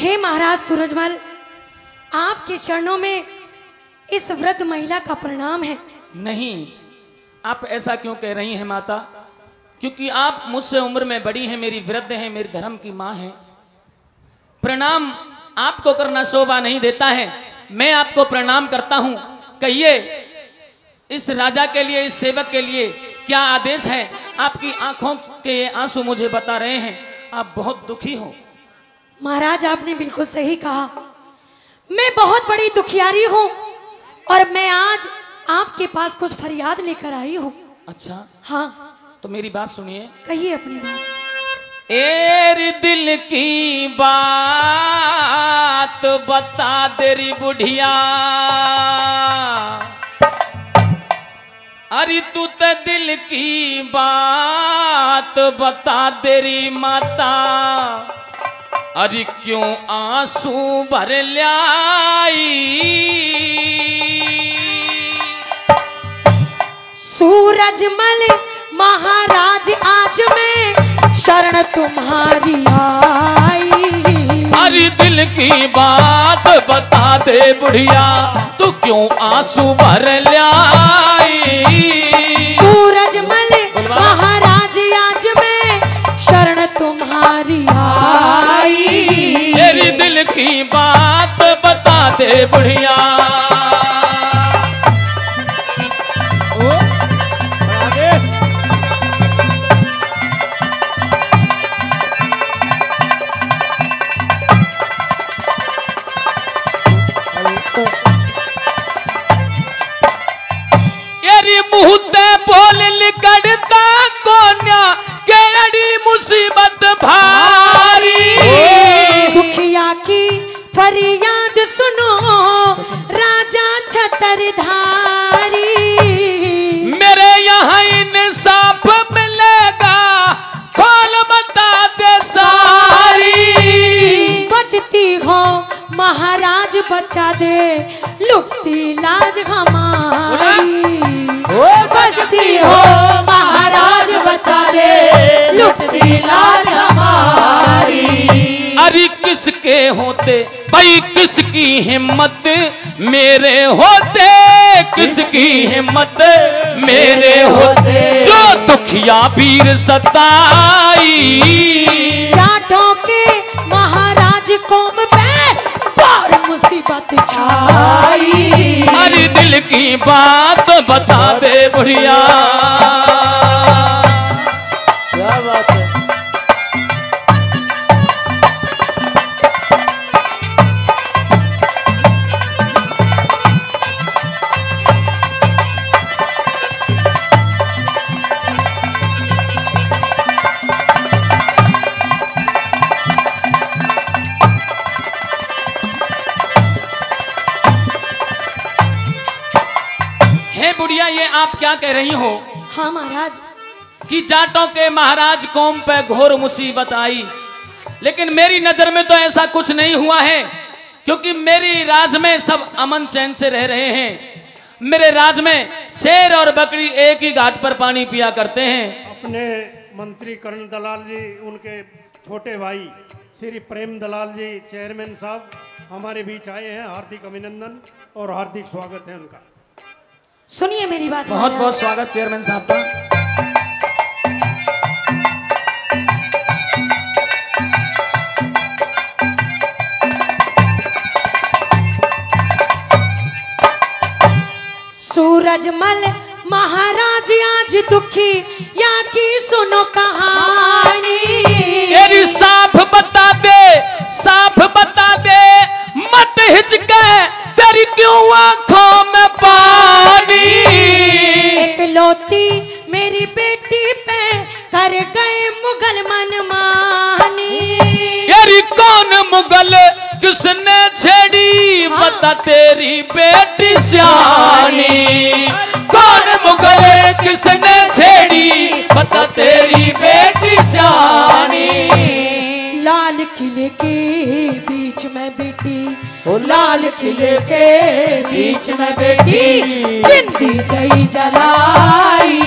हे महाराज सूरजमल, आपके चरणों में इस वृद्ध महिला का प्रणाम है। नहीं, आप ऐसा क्यों कह रही हैं माता? क्योंकि आप मुझसे उम्र में बड़ी हैं, मेरी वृद्ध हैं, मेरी धर्म की माँ हैं। प्रणाम आपको करना शोभा नहीं देता है। मैं आपको प्रणाम करता हूँ। कहिए, इस राजा के लिए, इस सेवक के लिए क्या आदेश है? आपकी आंखों के ये आंसू मुझे बता रहे हैं आप बहुत दुखी हो। महाराज, आपने बिल्कुल सही कहा। मैं बहुत बड़ी दुखियारी हूँ और मैं आज आपके पास कुछ फरियाद लेकर आई हूँ। अच्छा, हाँ, तो मेरी बात सुनिए। कहिए अपनी बात। एर दिल की बात बता तेरी बुढ़िया, अरे तू तो दिल की बात बता तेरी माता, अरे क्यों आंसू भर लाई? सूरजमल महाराज, आज मैं शरण तुम्हारी आई। अरे दिल की बात बता दे बुढ़िया, तू क्यों आंसू भर लाई? सूरजमल महाराज, आज मैं शरण तुम्हारी आई। तेरी दिल की बात बता दे बुढ़िया। मुहते बोल लिकड़ता कोन्या के अड़ी मुसीबत भारी। दुखिया की फरियाद सुनो राजा छत्रधारी। मेरे यहाँ इंसाफ मिलेगा, खोल बता दे सारी। बचती हो महाराज बचा दे, लुकती लाज हमारी। बचती हो महाराज बचा दे, लुकती लाज हमारी। अरे किसके होते भाई, किसकी हिम्मत मेरे होते, किसकी हिम्मत मेरे होते, जो दुखिया वीर सताई। जाटों के महाराज कौम पे और मुसीबत छाई। अरे दिल की बात बता दे बुढ़िया। क्या बात है? बुढ़िया, ये आप क्या कह रही हो? हाँ महाराज। कि जाटों के महाराज कौम पे घोर मुसीबत आई, लेकिन मेरी नजर में तो ऐसा कुछ नहीं हुआ है, क्योंकि मेरी राज में सब अमन चैन से रह रहे हैं। मेरे राज में शेर और बकरी एक ही घाट पर पानी पिया करते हैं। अपने मंत्री करण दलाल जी, उनके छोटे भाई श्री प्रेम दलाल जी, चेयरमैन साहब हमारे बीच आए हैं। हार्दिक अभिनंदन और हार्दिक स्वागत है उनका। सुनिए मेरी बात। बहुत बहुत स्वागत चेयरमैन साहब का। सूरजमल महाराज आज दुखी या की सुनो कहानी। तेरी साफ बता दे, साफ बता दे, मत हिचके, तेरी क्यों आंखों में पानी। एकलौती मेरी बेटी पे कर गए मुगल मनमानी। तेरी कौन मुगल किसने छेड़ी, बता तेरी बेटी सियानी। कौन मुगल किसने छेड़ी, बता तेरी बेटी सियानी। लाल किले के बीच में बेटी, लाल किले के बीच में बेटी, जिंदी गई जलाई।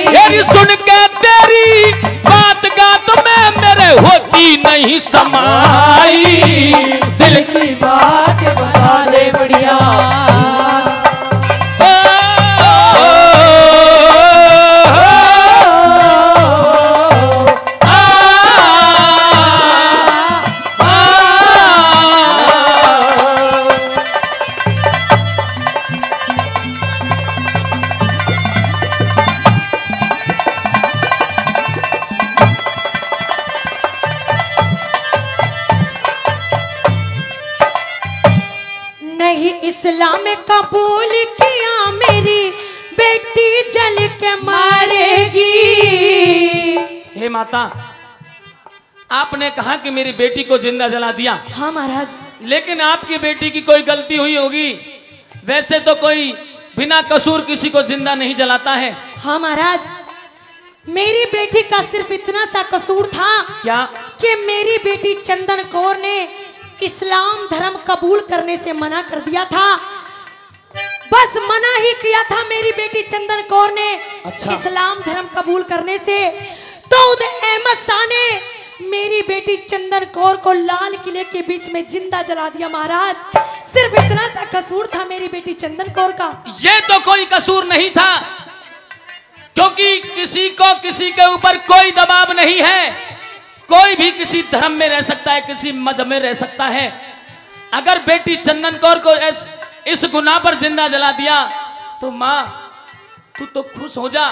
तेरी सुन के तेरी बात गात में मेरे होती नहीं समाई। इस्लाम कबूल किया, मेरी बेटी जल के मारेगी। हे माता, आपने कहा कि मेरी बेटी को जिंदा जला दिया। हाँ महाराज। लेकिन आपकी बेटी की कोई गलती हुई होगी। वैसे तो कोई बिना कसूर किसी को जिंदा नहीं जलाता है। हाँ महाराज, मेरी बेटी का सिर्फ इतना सा कसूर था। क्या? कि मेरी बेटी चंदन कौर ने इस्लाम धर्म कबूल करने से मना कर दिया था। बस मना ही किया था मेरी बेटी चंदन कौर ने अच्छा। इस्लाम धर्म कबूल करने से। दाऊद अहमद शाह ने मेरी बेटी चंदन कौर को लाल किले के बीच में जिंदा जला दिया महाराज। सिर्फ इतना सा कसूर था मेरी बेटी चंदन कौर का। ये तो कोई कसूर नहीं था, क्योंकि किसी को किसी के ऊपर कोई दबाव नहीं है। कोई भी किसी धर्म में रह सकता है, किसी मजहब में रह सकता है। अगर बेटी चंदन कौर को इस गुनाह पर जिंदा जला दिया तो माँ तू तो खुश हो जा,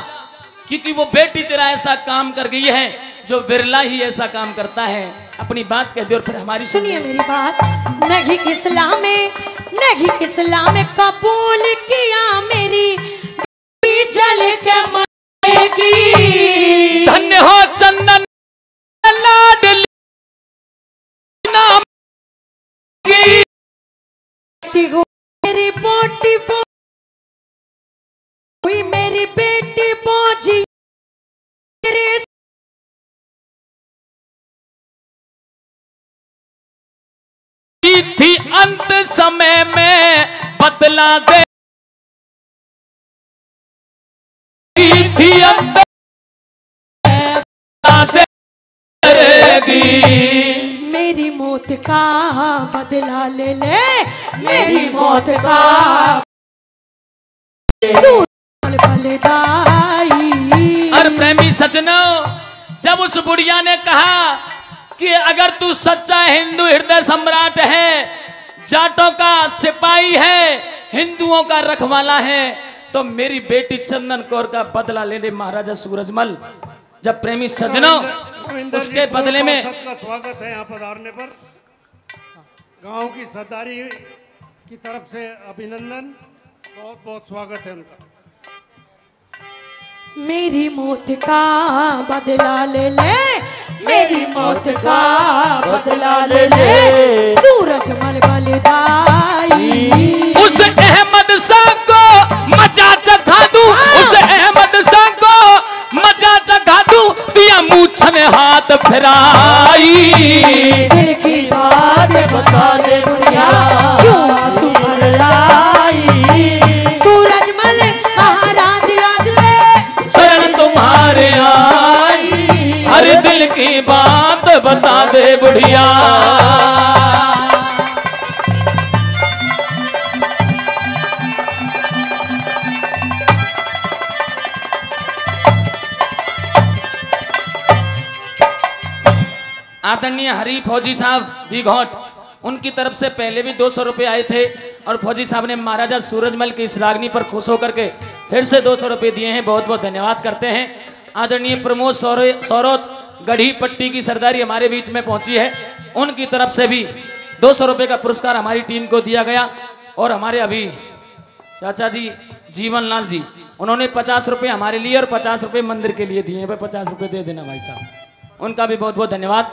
क्योंकि वो बेटी तेरा ऐसा काम कर गई है जो बिरला ही ऐसा काम करता है। अपनी बात कह दे और फिर हमारी सुनिए मेरी बात। नहीं इस्लाम में कबूल किया, मेरी बेटी जल के मारेगी। धन्य हो चंदन लाडली नाम की हो मेरी बोटी हुई, मेरी बेटी बोझी थी अंत समय में बदला दे थी अंत देगी। मेरी मौत का बदला ले ले, मेरी मौत का बलिदाई। और प्रेमी सजनों, जब उस बुढ़िया ने कहा कि अगर तू सच्चा हिंदू हृदय सम्राट है, जाटों का सिपाही है, हिंदुओं का रखवाला है, तो मेरी बेटी चंदन कौर का बदला ले ले महाराजा सूरजमल। जब प्रेमी सजनों उसके बदले में का स्वागत है यहाँ पधारने पर। गांव की सरदारी की तरफ से अभिनंदन, बहुत बहुत स्वागत है उनका। मेरी मौत का बदला ले ले, मेरी मौत का बदला ले ले, सूरजमल बलिदाई। उस अहमद शाह को मजा चखा दूं, उस अहमद शाह को मजा चखा दूं, दिया मूछ में हाथ फिराई। दिल की बात बता दे बुढ़िया, क्यों आंसू भर लाई। सूरजमल महाराज आज में शरण तुम्हारे आई, अरे दिल की बात बता दे बुढ़िया। आदरणीय हरी फौजी साहब बीघोट, उनकी तरफ से पहले भी 200 रुपए आए थे और फौजी साहब ने महाराजा सूरजमल की इस रागनी पर खुश होकर के फिर से 200 रुपए दिए हैं। बहुत बहुत धन्यवाद करते हैं। आदरणीय प्रमोद सौरोत गढ़ी पट्टी की सरदारी हमारे बीच में पहुंची है, उनकी तरफ से भी 200 रुपए का पुरस्कार हमारी टीम को दिया गया। और हमारे अभी चाचा जी जीवन लाल जी, उन्होंने 50 रुपए हमारे लिए और 50 रुपए मंदिर के लिए दिए। 50 रुपए दे देना भाई साहब, उनका भी बहुत बहुत धन्यवाद।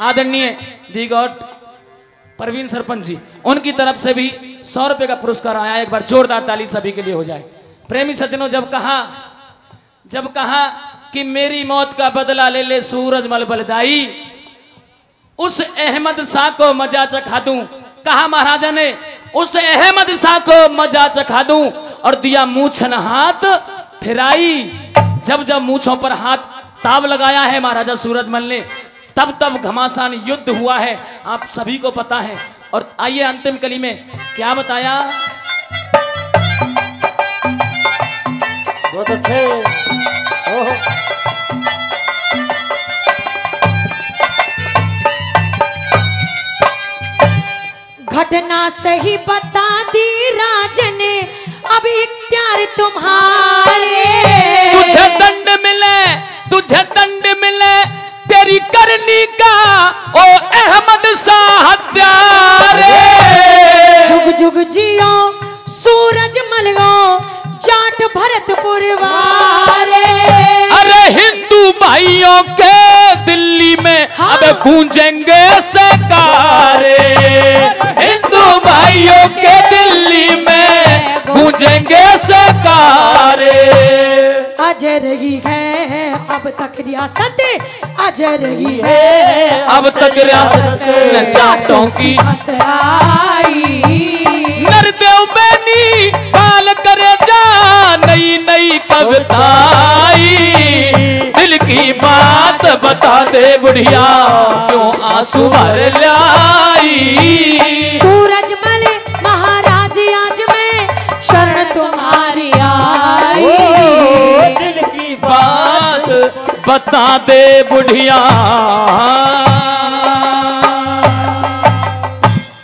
आदरणीय दीगौट परवीन सरपंच जी, उनकी तरफ से भी 100 रुपए का पुरस्कार आया। एक बार जोरदार ताली सभी के लिए हो जाए। प्रेमी सज्जनों, जब कहा कि मेरी मौत का बदला ले ले सूरजमल बलिदाई, उस अहमद शाह को मजा चखा दूं, कहा महाराजा ने उस अहमद शाह को मजा चखा दूं, और दिया मूछन हाथ फिराई। जब मूछों पर हाथ ताव लगाया है महाराजा सूरजमल ने, तब घमासान युद्ध हुआ है, आप सभी को पता है। और आइए अंतिम कली में क्या बताया। बहुत अच्छे। घटना सही बता दी राजन ने, अभी इख्तियार तुम्हारे। तुझे दंड मिले तेरी करनी का, ओ अहमद शाह हत्यारे। जुग पुरवारे। अरे हिंदू भाइयों के दिल्ली में अब गूंजेंगे सकारे, हिंदू भाइयों के दिल्ली में गूंजेंगे सकारे। अजय रही है अब तक रियासत, अजय रही है अब तक रियासत जाटों की आई। नरदेव बेनी पाल करे जा नई नई कविताई, दिल की बात बता दे बुढ़िया क्यों आंसू भर लाई। सूरजमल महाराज आज मैं शरण तुम्हारी आई, दिल की बात बता दे बुढ़िया